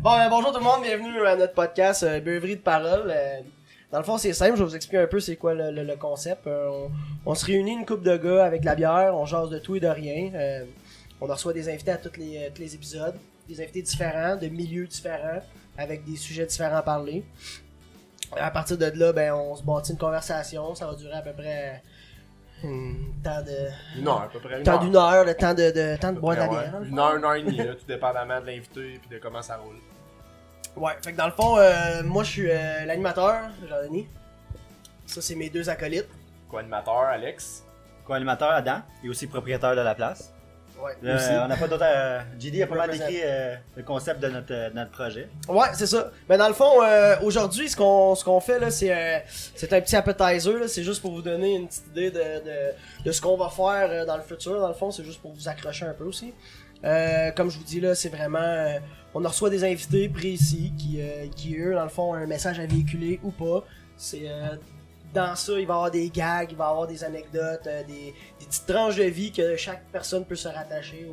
Bonjour tout le monde, bienvenue à notre podcast Beuverie de parole. Dans le fond, c'est simple, je vais vous expliquer un peu c'est quoi le concept. On se réunit une couple de gars avec de la bière, on jase de tout et de rien. On reçoit des invités à tous les épisodes, des invités différents, de milieux différents, avec des sujets différents à parler. À partir de là, ben, on se bâtit une conversation, ça va durer à peu près temps d'une heure, le temps de boire de la bière. Une heure et demie, là, tout dépendamment de l'invité et de comment ça roule. Ouais, fait que dans le fond, moi je suis l'animateur, Jean-Denis. Ça, c'est mes deux acolytes. Co-animateur, Alex. Co-animateur, Adam, et aussi propriétaire de la place. Ouais, on n'a pas d'autre. JD a pas mal décrit le concept de notre projet. Ouais, c'est ça. Mais dans le fond, aujourd'hui, ce qu'on fait là, c'est un petit appetizer. Là. C'est juste pour vous donner une petite idée de ce qu'on va faire dans le futur. Dans le fond, c'est juste pour vous accrocher un peu aussi. Comme je vous dis là, c'est vraiment on reçoit des invités précis qui eux dans le fond ont un message à véhiculer ou pas. C'est dans ça, il va y avoir des gags, il va y avoir des anecdotes, des petites tranches de vie que chaque personne peut se rattacher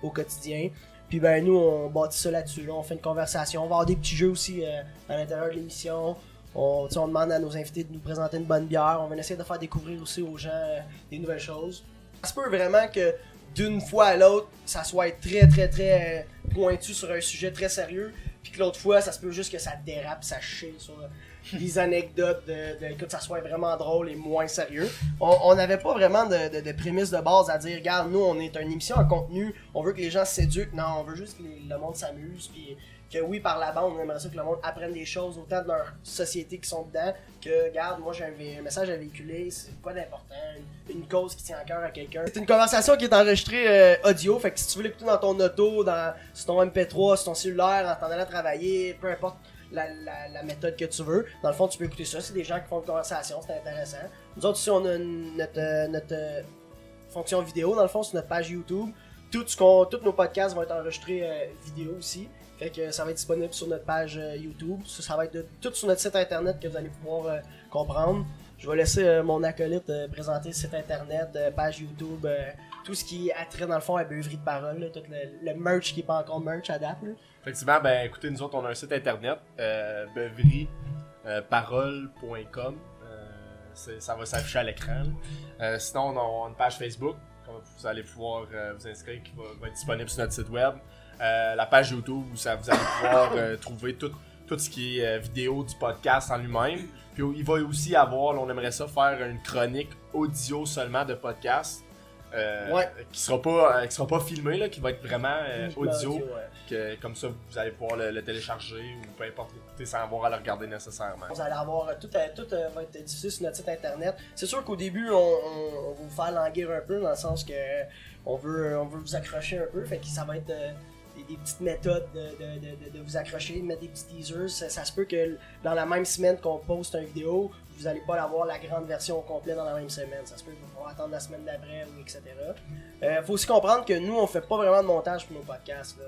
au quotidien. Puis ben nous on bâtit ça là-dessus, là. On fait une conversation, on va avoir des petits jeux aussi à l'intérieur de l'émission. On demande à nos invités de nous présenter une bonne bière, on va essayer de faire découvrir aussi aux gens des nouvelles choses. Ça se peut vraiment que d'une fois à l'autre, ça soit très pointu sur un sujet très sérieux, puis que l'autre fois, ça se peut juste que ça dérape, ça chie sur des anecdotes que ça soit vraiment drôle et moins sérieux. On n'avait pas vraiment de prémisse de base à dire, regarde, nous, on est une émission à contenu, on veut que les gens s'éduquent, non, on veut juste que le monde s'amuse, puis que oui, par la bande, on aimerait ça que le monde apprenne des choses, autant de leur société qui sont dedans, que, regarde, moi j'ai un message à véhiculer, c'est quoi d'important, une cause qui tient à cœur à quelqu'un. C'est une conversation qui est enregistrée audio, fait que si tu veux l'écouter dans ton auto, sur ton MP3, sur ton cellulaire, en t'en allant travailler, peu importe la méthode que tu veux, dans le fond tu peux écouter ça, c'est des gens qui font une conversation, c'est intéressant. Nous autres ici on a notre fonction vidéo, dans le fond, sur notre page YouTube. Tous nos podcasts vont être enregistrés vidéo aussi. Fait que ça va être disponible sur notre page YouTube. Ça va être tout sur notre site internet que vous allez pouvoir comprendre. Je vais laisser mon acolyte présenter le site internet, page YouTube, tout ce qui a trait dans le fond à Beuverie de parole, là, tout le merch qui n'est pas encore merch à date. Là. Effectivement, ben écoutez, nous autres on a un site internet, beuverieparole.com. Ça va s'afficher à l'écran. Sinon, on a une page Facebook, comme vous allez pouvoir vous inscrire, qui va être disponible sur notre site web. La page YouTube où vous allez pouvoir trouver tout ce qui est vidéo du podcast en lui-même. Puis il va aussi avoir, là, on aimerait ça faire une chronique audio seulement de podcast. Qui sera pas filmé, là, qui va être vraiment audio. Que, comme ça, vous allez pouvoir le télécharger ou peu importe l'écouter sans avoir à le regarder nécessairement. Vous allez avoir tout va être diffusé sur notre site internet. C'est sûr qu'au début, on va vous faire languir un peu dans le sens que on veut vous accrocher un peu. Fait que ça va être des petites méthodes de vous accrocher, de mettre des petits teasers. Ça se peut que dans la même semaine qu'on poste une vidéo, vous n'allez pas avoir la grande version au complet dans la même semaine. Ça se peut que vous pourrez attendre la semaine d'après, ou etc. Faut aussi comprendre que nous, on fait pas vraiment de montage pour nos podcasts. Là.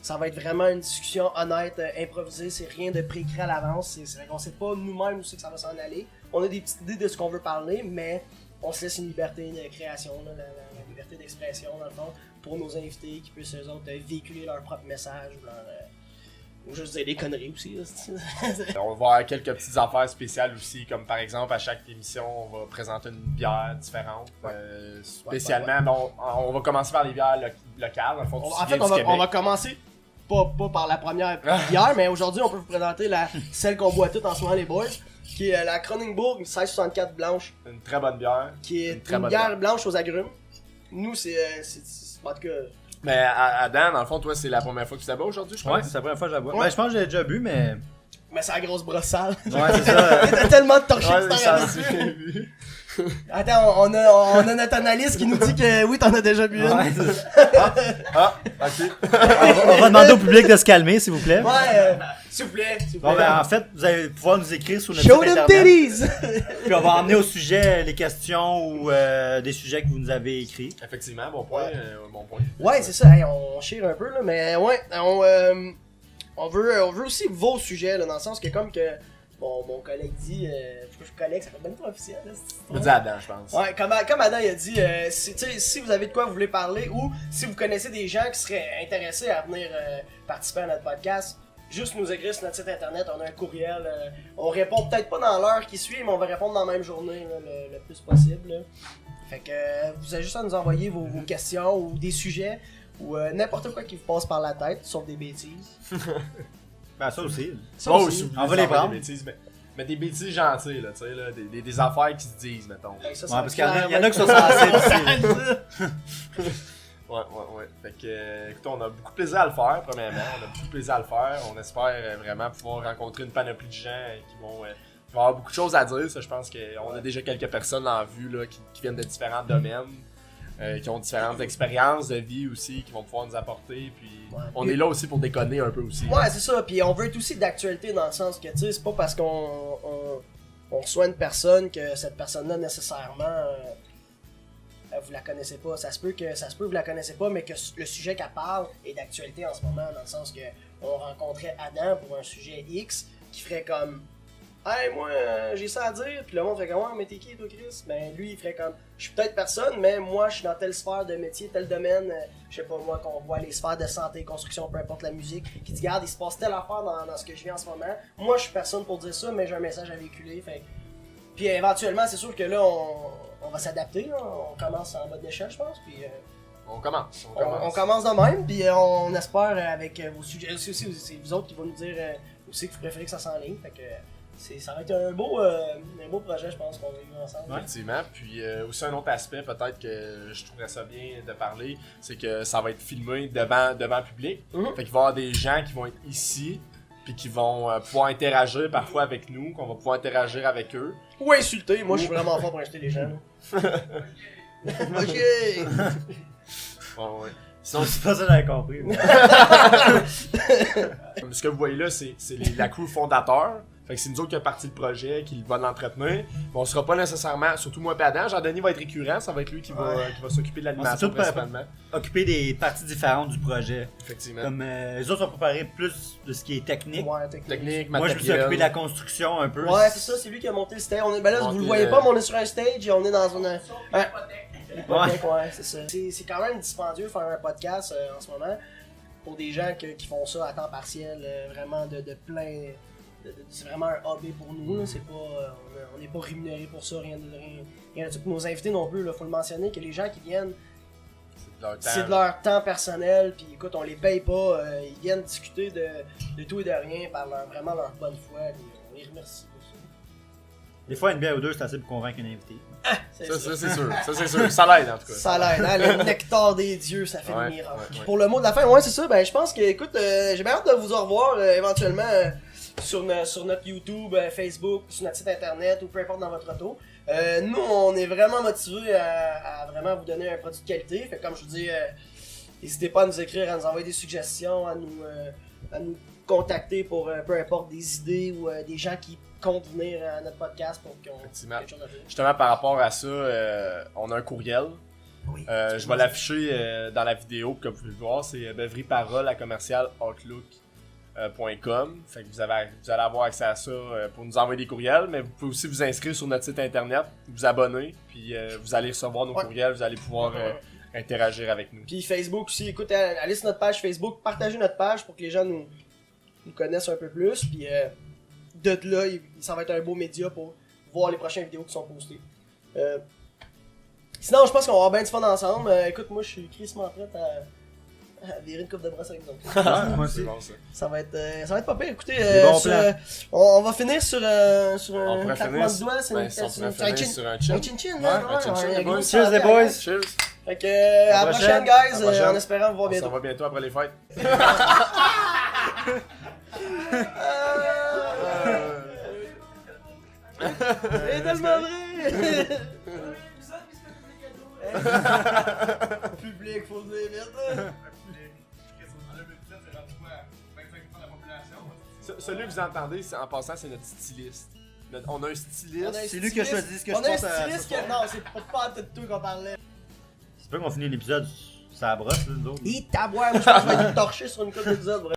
Ça va être vraiment une discussion honnête, improvisée. C'est rien de préécrit à l'avance. On sait pas nous-mêmes où c'est que ça va s'en aller. On a des petites idées de ce qu'on veut parler, mais on se laisse une liberté de création, là, la liberté d'expression, dans le fond, pour nos invités qui puissent eux autres véhiculer leur propre message ou juste dire des conneries aussi. On va voir quelques petites affaires spéciales aussi, comme par exemple à chaque émission on va présenter une bière différente. Spécialement, bon, on va commencer par les bières locales. Dans le fond, on va commencer pas par la première bière, mais aujourd'hui on peut vous présenter celle qu'on boit toutes en ce moment les boys, qui est la Kronenbourg 1664 blanche. Une très bonne bière. Qui est une bière blanche aux agrumes. Nous c'est en tout cas. Mais Adam, dans le fond, toi, c'est la première fois que tu la bois aujourd'hui, je pense? Ouais, c'est la première fois que je la bois. Ouais. Ben, je pense que j'ai déjà bu, mais. Mais c'est la grosse brosse sale. Ouais, c'est ça. T'as tellement de torchés que ça vu. Attends, on a notre analyste qui nous dit que oui, t'en as déjà bu une. Ouais, ok. on va demander au public de se calmer, s'il vous plaît. Ouais, s'il vous plaît. Bon, ben, en fait, vous allez pouvoir nous écrire sur notre Show site them internet. titties! Puis on va emmener au sujet les questions ou des sujets que vous nous avez écrits. Effectivement, bon point. Ouais, c'est ça. Hey, on chire un peu, là, mais ouais, on veut aussi vos sujets, là, dans le sens que comme que mon collègue dit, collègue, ça fait même pas officiel. Je dis Adam, je pense. Ouais, comme Adam il a dit, si vous avez de quoi vous voulez parler ou si vous connaissez des gens qui seraient intéressés à venir participer à notre podcast, juste nous écrire sur notre site internet, on a un courriel. On répond peut-être pas dans l'heure qui suit, mais on va répondre dans la même journée là, le plus possible. Là. Fait que vous avez juste à nous envoyer vos questions ou des sujets ou n'importe quoi qui vous passe par la tête, sauf des bêtises. Ben, ça aussi. Ça Oh, aussi. si vous On va voulez les envoyer prendre. des bêtises, mais des bêtises gentilles, là, tu sais, là, des affaires qui se disent, mettons. Fait que ça, Ouais, ça va parce qu'il y en a clairement- qui sont sensibles aussi. Ouais. Fait que, écoute, on a beaucoup de plaisir à le faire, premièrement. On a beaucoup de plaisir à le faire. On espère vraiment pouvoir rencontrer une panoplie de gens qui vont avoir beaucoup de choses à dire. Ça, je pense qu'on a déjà quelques personnes en vue là, qui viennent de différents domaines, qui ont différentes expériences de vie aussi, qui vont pouvoir nous apporter. Puis Ouais. on est là aussi pour déconner un peu aussi. Ouais, c'est ça. Puis on veut être aussi d'actualité dans le sens que, tu sais, c'est pas parce qu'on reçoit une personne que cette personne-là nécessairement vous la connaissez pas. Ça se peut que vous la connaissez pas, mais que le sujet qu'elle parle est d'actualité en ce moment, dans le sens que on rencontrait Adam pour un sujet X qui ferait comme hey, moi, j'ai ça à dire, puis le monde ferait comme ouais, mais t'es qui toi, Chris? Ben lui, il ferait comme je suis peut-être personne, mais moi, je suis dans telle sphère de métier, tel domaine, je sais pas moi, qu'on voit les sphères de santé, construction, peu importe la musique, qui dit regarde, il se passe telle affaire dans ce que je vis en ce moment. Moi, je suis personne pour dire ça, mais j'ai un message à véhiculer, fait. Puis éventuellement, c'est sûr que là, on va s'adapter, là. On commence en mode d'échelle, je pense, puis On commence. on commence de même, puis on espère avec vos sujets, aussi c'est vous autres qui vont nous dire aussi que vous préférez que ça s'enligne, fait que ça va être un beau projet, je pense, qu'on va vivre ensemble. Effectivement. Puis aussi un autre aspect peut-être que je trouverais ça bien de parler, c'est que ça va être filmé devant public. Fait qu'il va y avoir des gens qui vont être ici, puis qui vont pouvoir interagir parfois avec nous, qu'on va pouvoir interagir avec eux. Ou insulter, moi je suis vraiment fort pour insulter les gens. Ok! Ouais. Sinon, c'est pas ça que j'avais compris. Ce que vous voyez là, c'est la crew fondateur. Fait que c'est nous autres qui a parti le projet, qui va l'entretenir. Mais on sera pas nécessairement, surtout moi et Adam, Jean-Denis va être récurrent, ça va être lui qui va s'occuper de l'animation C'est tout principalement. Occuper des parties différentes du projet. Effectivement. Comme les autres sont préparés plus de ce qui est technique. Ouais, technique. Technique, Moi, je me suis matériel. occupé de la construction un peu. Ouais, c'est ça, c'est lui qui a monté le stage. Ben là, vous le voyez pas, mais on est sur un stage et on est dans une. Hypothèque, ouais, c'est ça. C'est quand même dispendieux de faire un podcast en ce moment pour des gens qui font ça à temps partiel, vraiment de plein. C'est vraiment un hobby pour nous, là. C'est pas, on n'est pas rémunéré pour ça, rien de ça. Pour nos invités non plus, il faut le mentionner que les gens qui viennent, c'est de leur temps personnel, puis écoute, on les paye pas, ils viennent discuter de tout et de rien par vraiment leur bonne foi, puis on les remercie pour ça. Des fois, une bière ou deux, c'est assez pour convaincre un invité. Ça, c'est sûr. Ça, c'est sûr. Ça l'aide, en tout cas. Ça l'aide, hein, le nectar des dieux, ça fait Ouais, des miracles. ouais. Pour le mot de la fin, ouais, c'est ça, ben je pense que, écoute, j'ai bien hâte de vous en revoir éventuellement sur notre YouTube, Facebook, sur notre site internet ou peu importe dans votre auto. Nous, on est vraiment motivés à vraiment vous donner un produit de qualité. Fait que, comme je vous dis, n'hésitez pas à nous écrire, à nous envoyer des suggestions, à nous contacter pour peu importe des idées ou des gens qui comptent venir à notre podcast pour qu'on ait Effectivement. quelque chose à dire. Justement, par rapport à ça, on a un courriel. Oui. Je vais l'afficher dans la vidéo, comme vous pouvez le voir. C'est bevryparole@outlook.com. Fait que vous allez avoir accès à ça pour nous envoyer des courriels, mais vous pouvez aussi vous inscrire sur notre site internet, vous abonner, puis vous allez recevoir nos courriels, vous allez pouvoir interagir avec nous. Puis Facebook aussi, écoute, allez sur notre page Facebook, partagez notre page pour que les gens nous connaissent un peu plus. Puis de là, ça va être un beau média pour voir les prochaines vidéos qui sont postées. Sinon, je pense qu'on va avoir bien du fun ensemble. Écoute, moi je suis crissement prête à virer une coupe de brosse avec vous autres. Moi C'est aussi. bon, ça. Ça va être pas pire. Écoutez, Des bons plans. on va finir sur On un pourrait claquement finir de doigts. C'est ben, si on pourrait finir sur un chin. un chin-chin, là. Ouais, un chin-chin, les boys. Cheers, les boys. Cheers! Fait que, à la prochaine, guys, À la prochaine. en espérant vous voir On s'en bientôt. va bientôt après les fêtes. C'est tellement vrai! Public, faut le dire vite. Celui que vous entendez, en passant, c'est notre styliste. On a un styliste. C'est lui qui a choisi ce que je On a un porte à styliste ce qui... soir. Non, c'est pas de tout qu'on parlait. C'est pas qu'on finit l'épisode, ça brosse, là, nous autres. Et taboire, moi je pense que je vais être torché sur une coupe d'épisode,